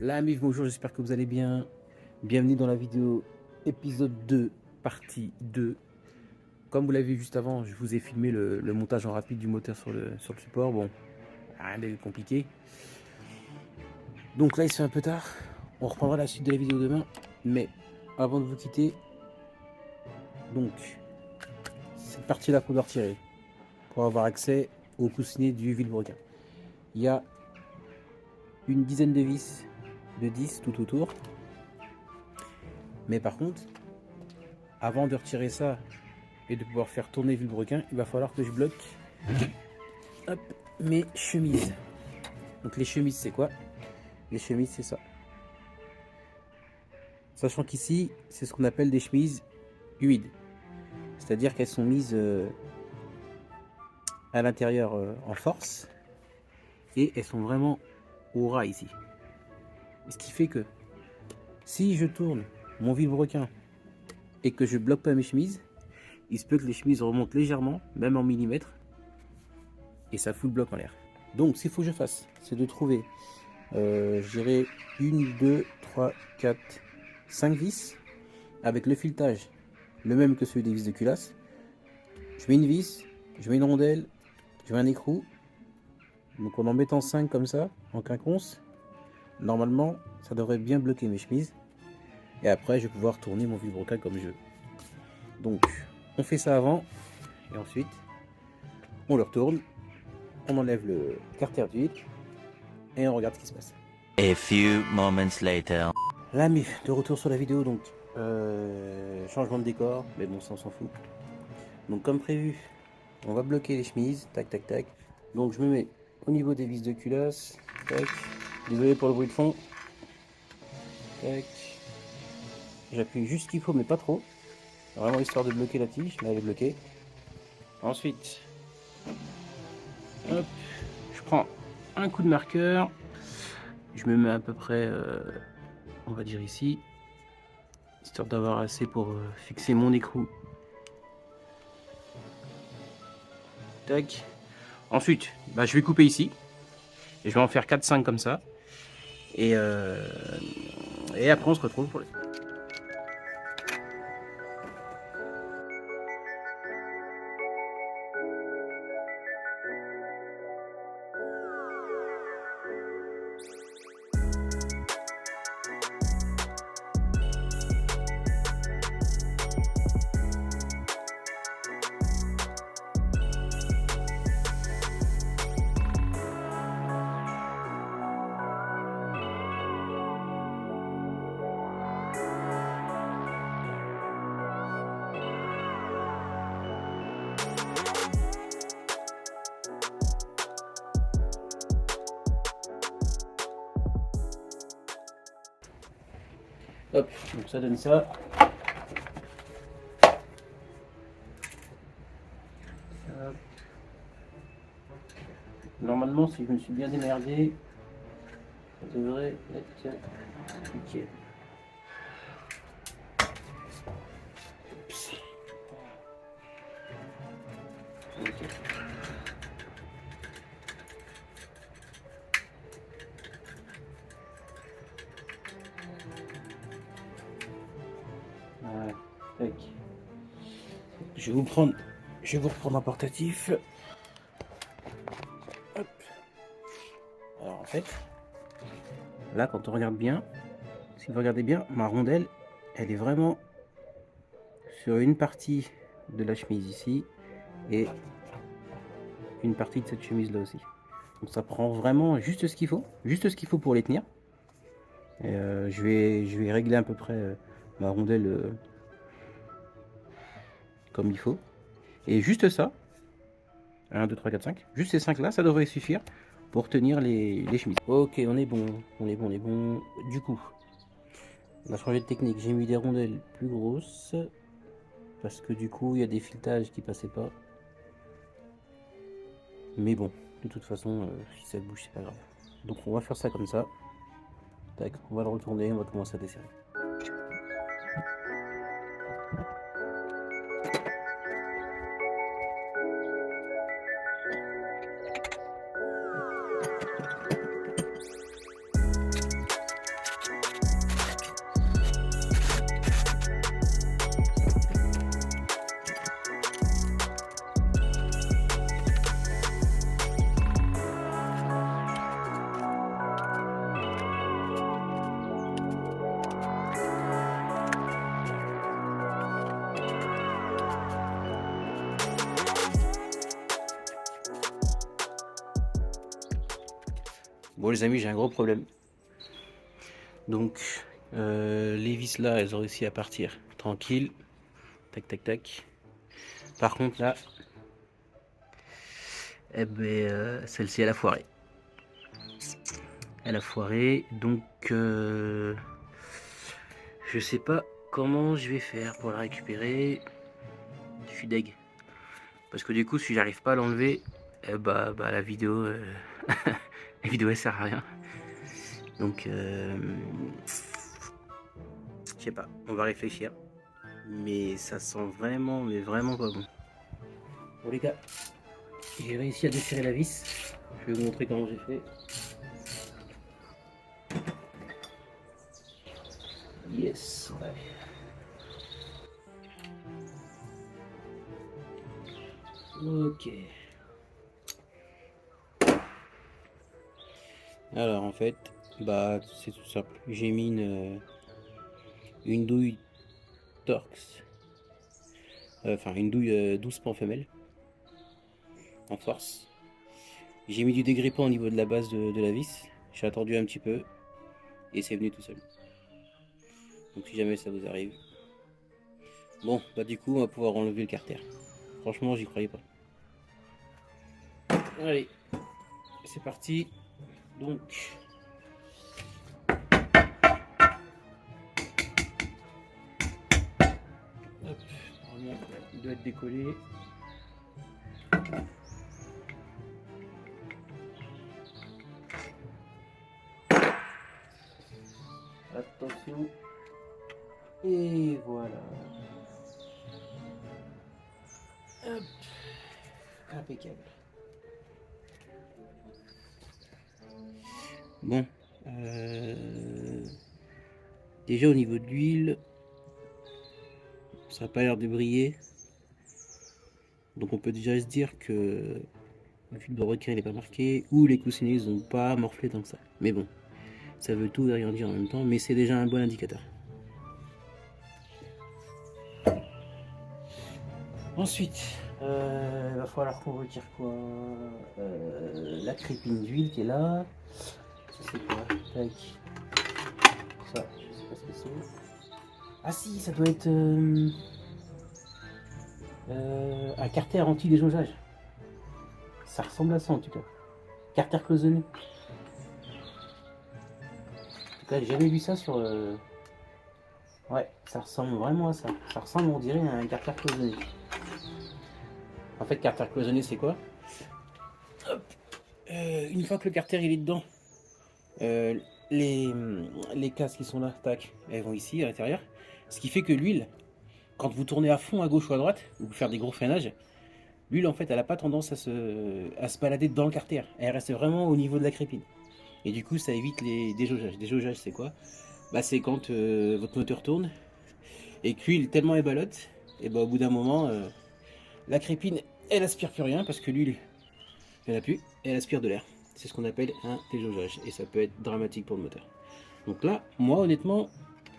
La MIF, bonjour, j'espère que vous allez bien. Bienvenue dans la vidéo épisode 2, partie 2. Comme vous l'avez vu juste avant, je vous ai filmé le montage en rapide du moteur sur le support. Bon, rien de compliqué. Donc là, il se fait un peu tard. On reprendra la suite de la vidéo demain. Mais avant de vous quitter, donc, cette partie-là qu'on doit retirer pour avoir accès au coussinet du vilebrequin. Il y a une dizaine de vis de 10 tout autour. Mais par contre, avant de retirer ça et de pouvoir faire tourner le vilebrequin, il va falloir que je bloque hop, mes chemises. Donc les chemises, c'est quoi? Les chemises, c'est ça. Sachant qu'ici, c'est ce qu'on appelle des chemises humides. C'est-à-dire qu'elles sont mises à l'intérieur en force. Et elles sont vraiment au ras ici. Ce qui fait que si je tourne mon vilebrequin et que je bloque pas mes chemises, il se peut que les chemises remontent légèrement, même en millimètres, et ça fout le bloc en l'air. Donc, ce qu'il faut que je fasse, c'est de trouver, je dirais, 1, 2, 3, 4, 5 vis, avec le filetage, le même que celui des vis de culasse. Je mets une vis, je mets une rondelle, je mets un écrou. Donc, en mettant 5 comme ça, en quinconce, normalement, ça devrait bien bloquer mes chemises. Et après, je vais pouvoir tourner mon vilebrequin comme je veux. Donc, on fait ça avant, et ensuite, on le retourne, on enlève le carter d'huile, et on regarde ce qui se passe. A few moments later. Là, de retour sur la vidéo, donc, changement de décor, mais bon, ça on s'en fout. Donc, comme prévu, on va bloquer les chemises, tac, tac, tac. Donc, je me mets au niveau des vis de culasse, tac. Désolé pour le bruit de fond. Tac. J'appuie juste ce qu'il faut, mais pas trop. Vraiment histoire de bloquer la tige, mais elle est bloquée. Ensuite, hop, je prends un coup de marqueur. Je me mets à peu près, on va dire ici, histoire d'avoir assez pour fixer mon écrou. Tac. Ensuite, bah, je vais couper ici. Et je vais en faire 4-5 comme ça. Et après, on se retrouve pour les... Hop, donc ça donne ça. Hop. Normalement, si je me suis bien démerdé, ça devrait être nickel. Okay. Voilà. Tac. Je vais vous reprendre un portatif. Hop. Alors en fait, là quand on regarde bien, si vous regardez bien, ma rondelle, elle est vraiment sur une partie de la chemise ici et une partie de cette chemise là aussi. Donc ça prend vraiment juste ce qu'il faut pour les tenir. Et je vais régler à peu près ma rondelle comme il faut. Et juste ça, 1, 2, 3, 4, 5, juste ces 5 là, ça devrait suffire pour tenir les chemises. Ok, on est bon. Du coup, on a changé de technique. J'ai mis des rondelles plus grosses parce que du coup, il y a des filetages qui passaient pas. Mais bon, de toute façon, si ça bouge, c'est pas grave. Donc on va faire ça comme ça. Tac, on va le retourner, on va commencer à desserrer. Bon les amis, j'ai un gros problème. Donc les vis là, elles ont réussi à partir tranquille. Tac tac tac. Par contre là, eh ben, celle-ci elle a foiré. Elle a foiré, donc je sais pas comment je vais faire pour la récupérer. Je suis deg. Parce que du coup, si j'arrive pas à l'enlever, bah la vidéo, la vidéo elle sert à rien. Donc je sais pas, on va réfléchir. Mais ça sent vraiment, mais vraiment pas bon. Bon les gars, j'ai réussi à desserrer la vis. Je vais vous montrer comment j'ai fait. Yes, ouais. Ok. Alors en fait, bah c'est tout simple. J'ai mis une douille Torx, enfin une douille 12 pans femelle en force. J'ai mis du dégrippant au niveau de la base de la vis. J'ai attendu un petit peu et c'est venu tout seul. Donc si jamais ça vous arrive. Bon, bah du coup on va pouvoir enlever le carter. Franchement j'y croyais pas. Allez, c'est parti. Donc hop, normalement il doit être décollé. Attention. Et voilà. Hop. Impeccable. Bon. Déjà au niveau de l'huile, ça n'a pas l'air de briller. Donc on peut déjà se dire que le fil de requin n'est pas marqué ou les coussinets n'ont pas morflé tant que ça. Mais bon, ça veut tout et rien dire en même temps, mais c'est déjà un bon indicateur. Ensuite, il va falloir qu'on retire quoi, la crépine d'huile qui est là. Ça c'est quoi? Tac. Ça, je sais pas ce que c'est. Ah si, ça doit être un carter anti-déjaugeage. Ça ressemble à ça en tout cas. Carter cloisonné. En tout cas, j'ai jamais vu ça sur. Ouais, ça ressemble vraiment à ça. Ça ressemble, on dirait, à un carter cloisonné. En fait, carter cloisonné, c'est quoi? Hop. Une fois que le carter il est dedans, les cases qui sont là, tac, elles vont ici à l'intérieur. Ce qui fait que l'huile, quand vous tournez à fond à gauche ou à droite, ou vous faire des gros freinages, l'huile en fait elle n'a pas tendance à se balader dans le carter. Elle reste vraiment au niveau de la crépine. Et du coup ça évite les déjaugeages. Déjaugeage c'est quoi? Bah c'est quand votre moteur tourne et que l'huile tellement est balotte, et bah au bout d'un moment la crépine elle aspire plus rien parce que l'huile elle a plus, elle aspire de l'air. C'est ce qu'on appelle un déjaugeage et ça peut être dramatique pour le moteur. Donc là, moi honnêtement,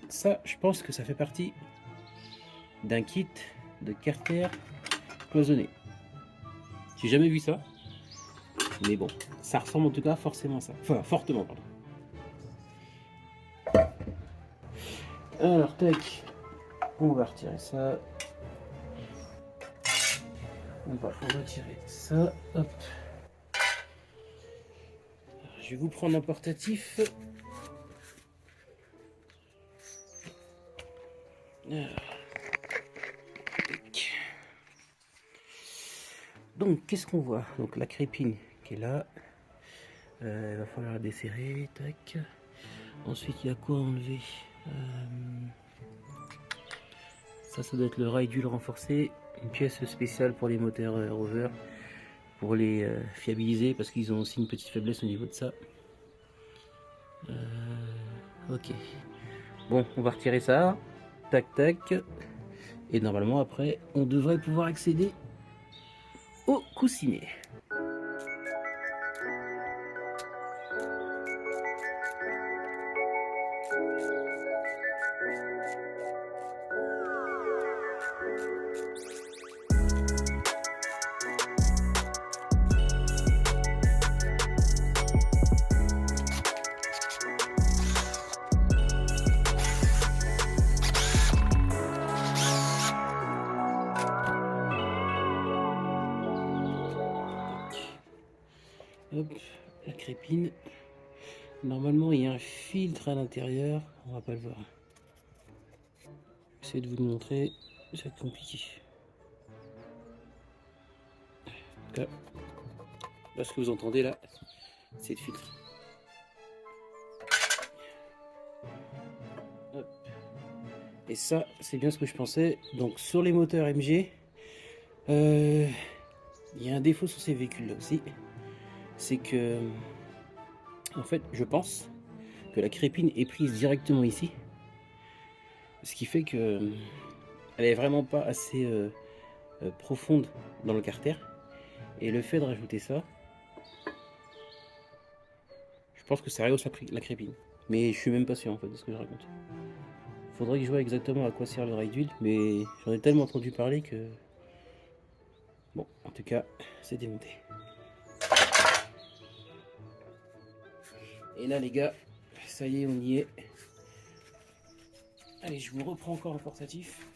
ça je pense que ça fait partie d'un kit de carter cloisonné. J'ai jamais vu ça, mais bon, ça ressemble en tout cas forcément à ça. Enfin, fortement, pardon. Alors, tac, on va retirer ça. On va retirer ça, hop. Alors, je vais vous prendre un portatif. Alors. Donc, qu'est-ce qu'on voit? Donc, la crépine qui est là. Il va falloir la desserrer. Tac. Ensuite, il y a quoi à enlever? Ça doit être le rail d'huile renforcé. Une pièce spéciale pour les moteurs Rover. Pour les fiabiliser. Parce qu'ils ont aussi une petite faiblesse au niveau de ça. Ok. Bon, on va retirer ça. Tac, tac. Et normalement, après, on devrait pouvoir accéder au coussinet. Hop, la crépine. Normalement, il y a un filtre à l'intérieur. On va pas le voir. J'essaie de vous le montrer. Ça va être compliqué. Là, ce que vous entendez là, c'est le filtre. Hop. Et ça, c'est bien ce que je pensais. Donc sur les moteurs MG, il y a un défaut sur ces véhicules là aussi. C'est que, en fait, je pense que la crépine est prise directement ici. Ce qui fait que elle est vraiment pas assez profonde dans le carter. Et le fait de rajouter ça, je pense que ça rehausse la crépine. Mais je suis même pas sûr en fait de ce que je raconte. Faudrait que je vois exactement à quoi sert le rail d'huile, mais j'en ai tellement entendu parler que... Bon, en tout cas, c'est démonté. Et là les gars, ça y est, on y est. Allez, je vous reprends encore en portatif.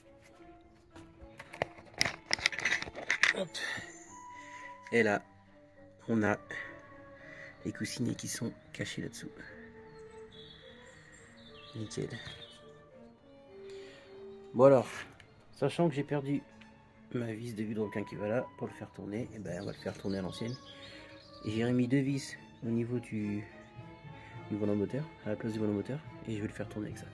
Hop. Et là, on a les coussinets qui sont cachés là-dessous. Nickel. Bon alors, sachant que j'ai perdu ma vis de vue de requin qui va là, pour le faire tourner, et ben on va le faire tourner à l'ancienne. Et j'ai remis 2 vis au niveau du volant moteur, à la place du volant moteur, et je vais le faire tourner avec ça.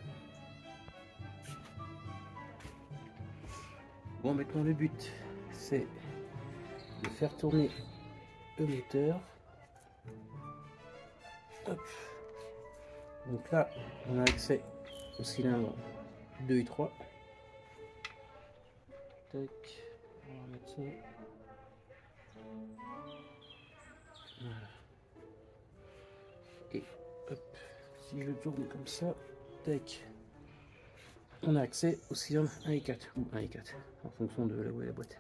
Bon, maintenant le but, c'est de faire tourner le moteur. Hop. Donc là, on a accès au cylindre 2 et 3. Tac, on va mettre ça. Voilà. Et hop, si je tourne comme ça, tac, on a accès au cylindre 1 et 4, ou 1 et 4, en fonction de là où est la boîte.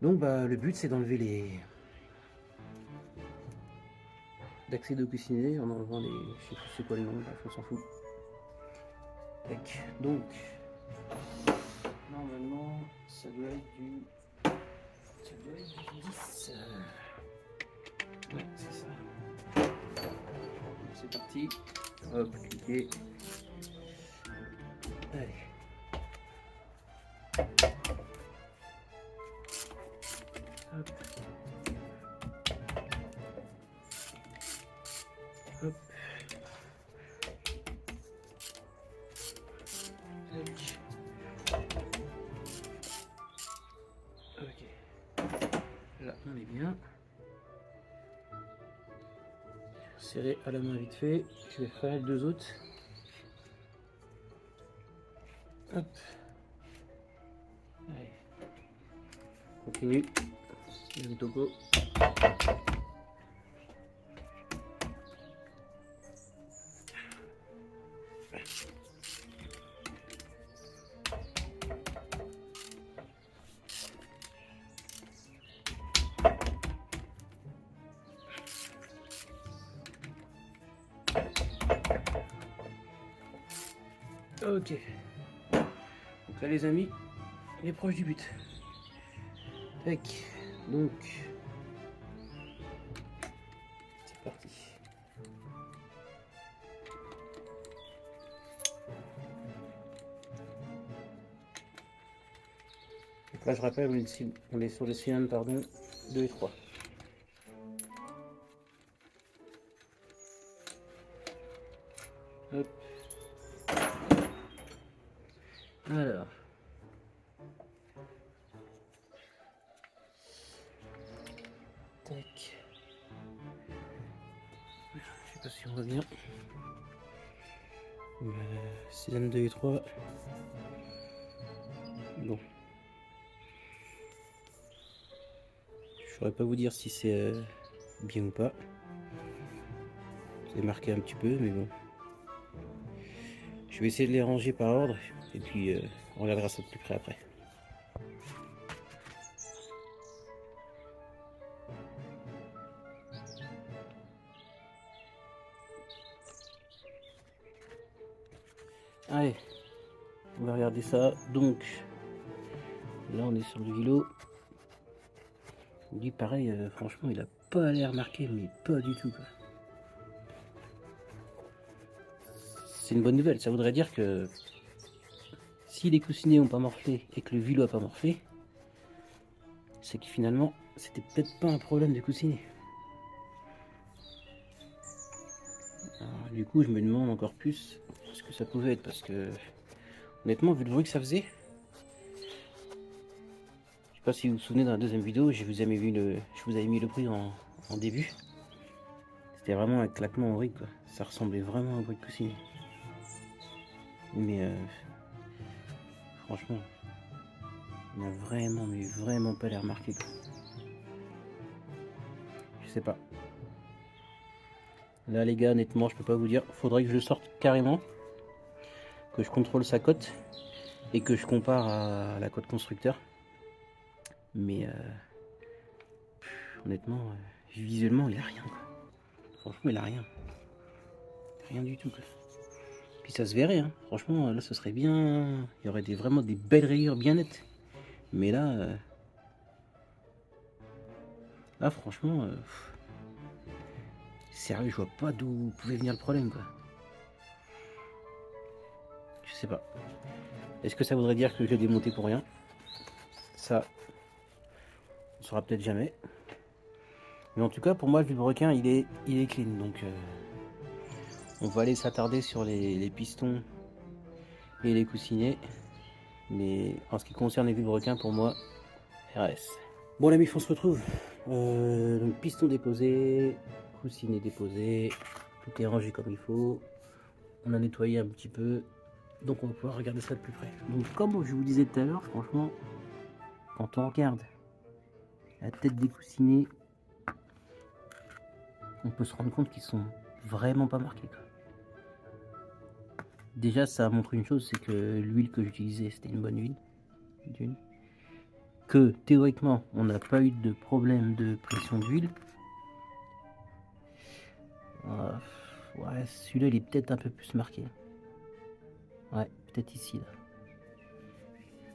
Donc bah le but c'est d'enlever les... d'accéder au cuisinier en enlevant les... je sais plus c'est quoi les noms, bref on s'en fout. Tac, donc normalement ça doit être du... ça doit être du 10. Ouais c'est ça. C'est parti. Hop, cliquez. Allez. Hop. Hop. Tac. Ok. Là, on est bien. Serrer à la main vite fait. Je vais faire les 2 autres. Hop. Allez. Continue. Même topo. Ok. Donc là les amis, on est proche du but. Tac. Donc c'est parti. Donc là je rappelle, on est sur le cylindre pardon 2 et 3. Hop. Alors. Tac. Je sais pas si on va bien. Cylindre 2 et 3. Bon. Je saurais pas vous dire si c'est bien ou pas. C'est marqué un petit peu, mais bon. Je vais essayer de les ranger par ordre et puis on regardera ça de plus près après. Allez, on va regarder ça. Donc, là on est sur le vélo. Lui pareil, franchement il a pas l'air marqué, mais pas du tout quoi. C'est une bonne nouvelle, ça voudrait dire que si les coussinets n'ont pas morflé et que le vélo a pas morflé, c'est que finalement c'était peut-être pas un problème de coussinet. Alors, du coup je me demande encore plus ce que ça pouvait être, parce que honnêtement vu le bruit que ça faisait, je sais pas si vous vous souvenez, dans la deuxième vidéo je vous avais mis le bruit en début. C'était vraiment un claquement horrible quoi. Ça ressemblait vraiment à un bruit de coussinet. Mais franchement, il n'a vraiment, mais vraiment pas l'air marqué quoi. Je sais pas. Là les gars, honnêtement, je peux pas vous dire. Faudrait que je sorte carrément, que je contrôle sa cote et que je compare à la cote constructeur. Mais honnêtement, visuellement, il a rien quoi. Franchement, il a rien. Rien du tout quoi. Puis ça se verrait, hein. Franchement, là, ce serait bien. Il y aurait vraiment des belles rayures bien nettes. Mais là, franchement, sérieux, je vois pas d'où pouvait venir le problème, quoi. Je sais pas. Est-ce que ça voudrait dire que je l'ai démonté pour rien? Ça, on saura peut-être jamais. Mais en tout cas, pour moi, le vilebrequin, il est clean. Donc, on va aller s'attarder sur les pistons et les coussinets. Mais en ce qui concerne les vilebrequins, pour moi, RS. Bon, les on se retrouve. Donc, piston déposé, coussinet déposé, tout est rangé comme il faut. On a nettoyé un petit peu, donc on va pouvoir regarder ça de plus près. Donc, comme je vous disais tout à l'heure, franchement, quand on regarde la tête des coussinets, on peut se rendre compte qu'ils sont vraiment pas marqués quoi. Déjà, ça montre une chose, c'est que l'huile que j'utilisais, c'était une bonne huile. Que théoriquement, on n'a pas eu de problème de pression d'huile. Ouais, celui-là, il est peut-être un peu plus marqué. Ouais, peut-être ici,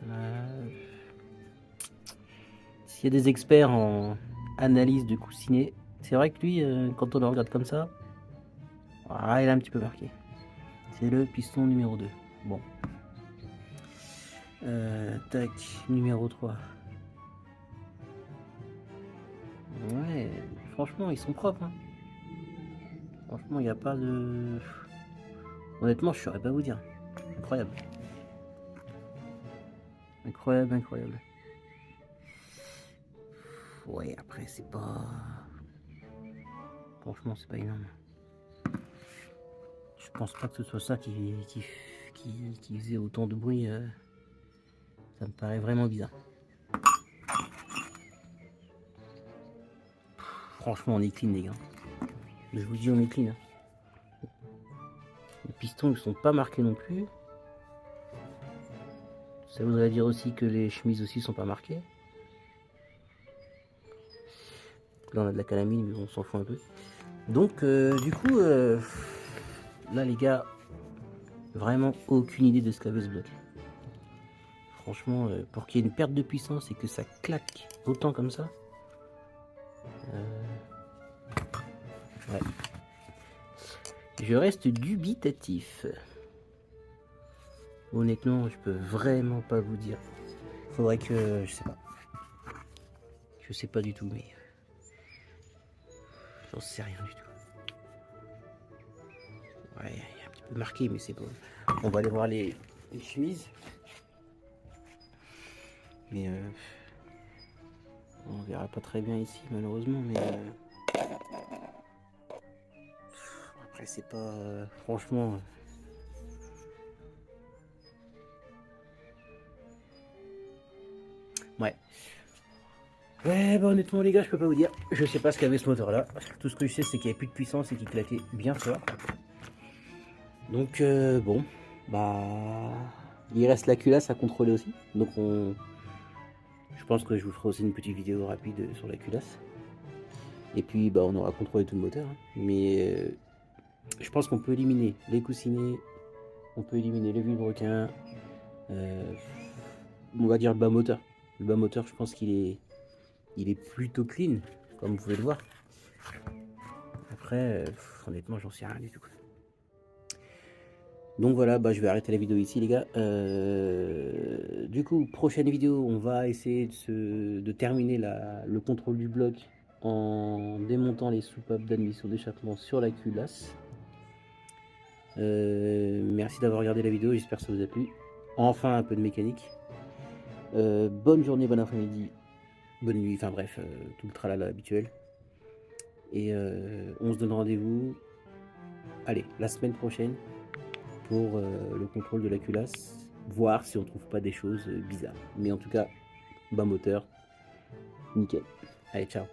là. S'il y a des experts en analyse de coussinets, c'est vrai que lui, quand on le regarde comme ça, il est un petit peu marqué. C'est le piston numéro 2. Bon. Tac, numéro 3. Ouais, franchement, ils sont propres. Hein. Franchement, il n'y a pas de... Honnêtement, je ne saurais pas vous dire. Incroyable. Incroyable, incroyable. Ouais, après, c'est pas... Franchement, c'est pas énorme. Je pense pas que ce soit ça qui faisait autant de bruit. Ça me paraît vraiment bizarre. Franchement, on est clean, les gars. Je vous dis, on est clean. Hein. Les pistons ne sont pas marqués non plus. Ça voudrait dire aussi que les chemises aussi sont pas marquées. Là, on a de la calamine, mais on s'en fout un peu. Donc, du coup, là, les gars, vraiment aucune idée de ce qu'avait ce bloc. Franchement, pour qu'il y ait une perte de puissance et que ça claque autant comme ça, ouais. Je reste dubitatif. Honnêtement, je peux vraiment pas vous dire. Faudrait que... Je sais pas. Je sais pas du tout, mais... J'en sais rien du tout. Ouais, il y a un petit peu marqué, mais c'est bon. On va aller voir les chemises. Mais on verra pas très bien ici, malheureusement, mais... Après, c'est pas... franchement... Ouais. Ouais, bah honnêtement les gars, je peux pas vous dire. Je sais pas ce qu'avait ce moteur là. Tout ce que je sais, c'est qu'il n'y avait plus de puissance et qu'il claquait bien fort. Donc bon, bah il reste la culasse à contrôler aussi. Donc je pense que je vous ferai aussi une petite vidéo rapide sur la culasse. Et puis bah on aura contrôlé tout le moteur. Hein. Mais je pense qu'on peut éliminer les coussinets, on peut éliminer le vilebrequin. On va dire le bas moteur. Le bas moteur, je pense qu'il est il est plutôt clean, comme vous pouvez le voir. Après, honnêtement, j'en sais rien du tout. Donc voilà, bah, je vais arrêter la vidéo ici, les gars. Du coup, prochaine vidéo, on va essayer de terminer le contrôle du bloc en démontant les soupapes d'admission d'échappement sur la culasse. Merci d'avoir regardé la vidéo, j'espère que ça vous a plu. Enfin, un peu de mécanique. Bonne journée, bon après-midi, bonne nuit, enfin bref, tout le tralala habituel. Et on se donne rendez-vous, allez, la semaine prochaine pour le contrôle de la culasse, voir si on trouve pas des choses bizarres. Mais en tout cas, bas moteur, nickel. Allez, ciao.